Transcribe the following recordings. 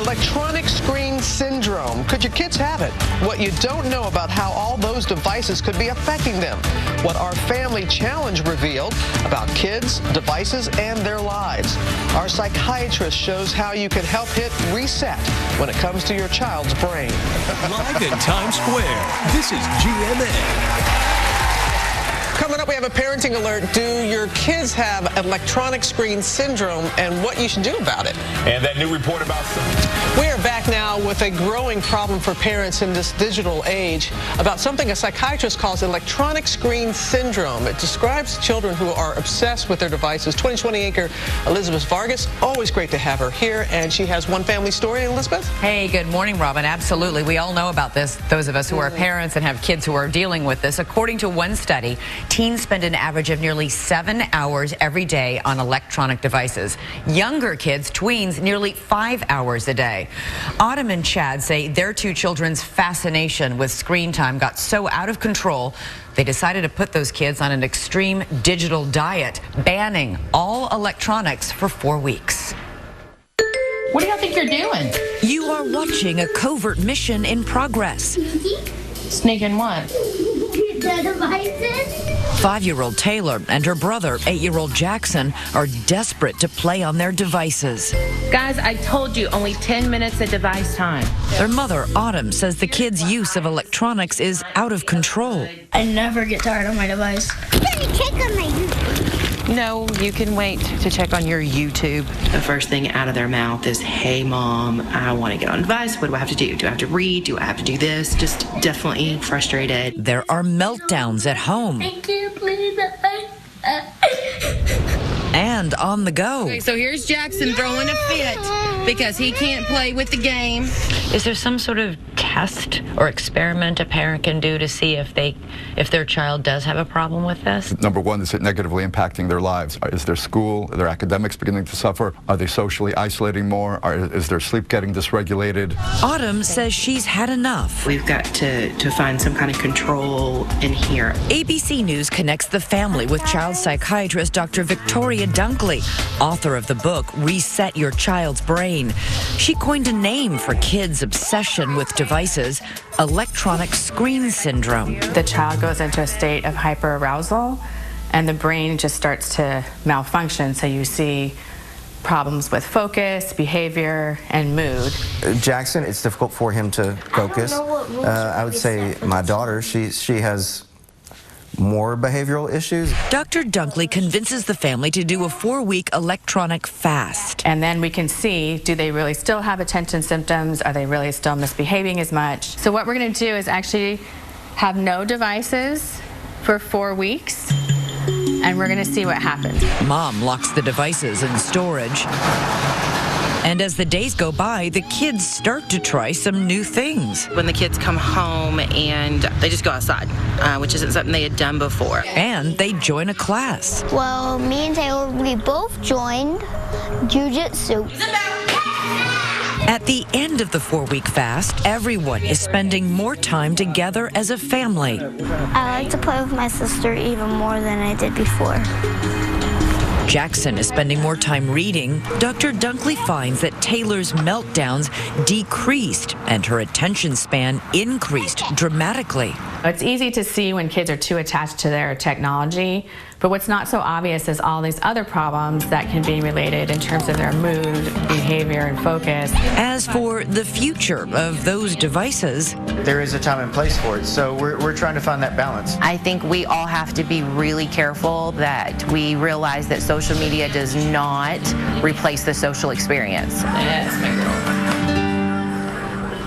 Electronic screen syndrome. Could your kids have it? What you don't know about how all those devices could be affecting them. What our family challenge revealed about kids, devices, and their lives. Our psychiatrist shows how you can help hit reset when it comes to your child's brain. Live in Times Square, this is GMA. Coming up, we have a parenting alert. Do your kids have electronic screen syndrome and what you should do about it? And that new report about... We are back now with a growing problem for parents in this digital age about something a psychiatrist calls electronic screen syndrome. It describes children who are obsessed with their devices. 2020 anchor Elizabeth Vargas, always great to have her here, and she has one family story. Elizabeth? Hey, good morning, Robin. Absolutely. We all know about this, those of us who are parents and have kids who are dealing with this. According to one study, teens spend an average of nearly 7 hours every day on electronic devices. Younger kids, tweens, nearly 5 hours a day. Autumn and Chad say their two children's fascination with screen time got so out of control, they decided to put those kids on an extreme digital diet, banning all electronics for 4 weeks. What do y'all think you're doing? You are watching a covert mission in progress. Sneaking what? The devices. 5-year-old Taylor and her brother, 8-year-old Jackson, are desperate to play on their devices. Guys, I told you, only 10 minutes of device time. Their mother, Autumn, says the kids' use of electronics is out of control. I never get tired of my device. Check on my YouTube. No, you can wait to check on your YouTube. The first thing out of their mouth is, hey, Mom, I want to get on a device. What do I have to do? Do I have to read? Do I have to do this? Just definitely frustrated. There are meltdowns at home. I can't play that. And on the go. Okay, so here's Jackson throwing a fit because he can't play with the game. Is there some sort of test or experiment a parent can do to see if their child does have a problem with this? Number one, is it negatively impacting their lives? Is their school, their academics beginning to suffer? Are they socially isolating more? Is their sleep getting dysregulated? Autumn says she's had enough. We've got to find some kind of control in here. ABC News connects the family with child psychiatrist Dr. Victoria Dunkley, author of the book Reset Your Child's Brain. She coined a name for kids' obsession with devices, electronic screen syndrome. The child goes into a state of hyperarousal and the brain just starts to malfunction. So you see problems with focus, behavior, and mood. Jackson, it's difficult for him to focus. I would say my daughter, she has more behavioral issues. Dr. Dunkley convinces the family to do a 4-week electronic fast. And then we can see, do they really still have attention symptoms? Are they really still misbehaving as much? So what we're going to do is actually have no devices for 4 weeks, and we're going to see what happens. Mom locks the devices in storage. And as the days go by, the kids start to try some new things. When the kids come home and they just go outside, which isn't something they had done before. And they join a class. Well, me and Taylor, we both joined jiu-jitsu. At the end of the 4-week fast, everyone is spending more time together as a family. I like to play with my sister even more than I did before. Jackson is spending more time reading. Dr. Dunkley finds that Taylor's meltdowns decreased and her attention span increased dramatically. It's easy to see when kids are too attached to their technology, but what's not so obvious is all these other problems that can be related in terms of their mood, behavior, and focus. As for the future of those devices, There is a time and place for it, so we're trying to find that balance. I think we all have to be really careful that we realize that social media does not replace the social experience.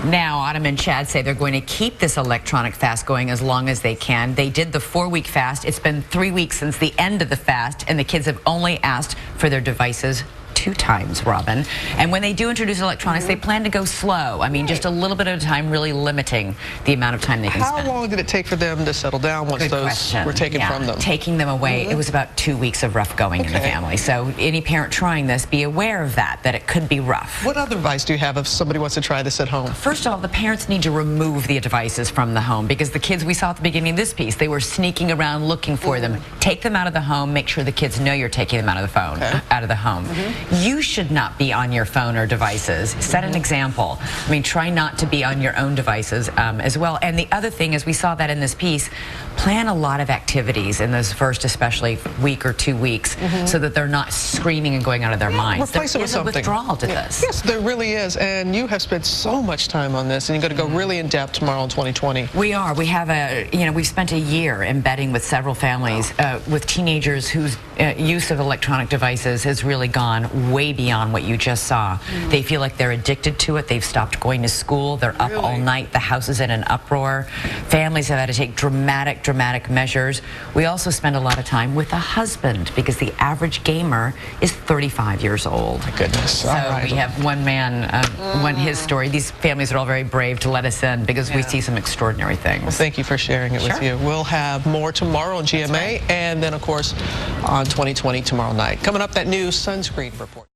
now Autumn and Chad say they're going to keep this electronic fast going as long as they can. They did the 4-week fast. It's been 3 weeks since the end of the fast, and the kids have only asked for their devices 2 times, Robin. And when they do introduce electronics, they plan to go slow. I mean, just a little bit at a time, really limiting the amount of time they can spend. How long did it take for them to settle down once those were taken from them? Taking them away, it was about 2 weeks of rough going in the family. So any parent trying this, be aware of that it could be rough. What other advice do you have if somebody wants to try this at home? First of all, the parents need to remove the devices from the home, because the kids we saw at the beginning of this piece, they were sneaking around looking for them. Take them out of the home. Make sure the kids know you're taking them out of the phone, out of the home. You should not be on your phone or devices. Set an example. I mean, try not to be on your own devices as well. And the other thing is, we saw that in this piece, plan a lot of activities in those first, especially week or 2 weeks, so that they're not screaming and going out of their minds. Replace it with something. There's a withdrawal to this. Yes, there really is. And you have spent so much time on this, and you're going to go really in depth tomorrow in 2020. We are. We have we've spent a year embedding with several families with teenagers whose use of electronic devices has really gone way beyond what you just saw. They feel like they're addicted to it. They've stopped going to school. They're up all night. The house is in an uproar. Families have had to take dramatic measures. We also spend a lot of time with a husband, because the average gamer is 35 years old. My goodness. So we have one man, his story. These families are all very brave to let us in, because we see some extraordinary things. Well, thank you for sharing it with you. We'll have more tomorrow on GMA, and then, of course, on 2020 tomorrow night. Coming up, that new sunscreen report.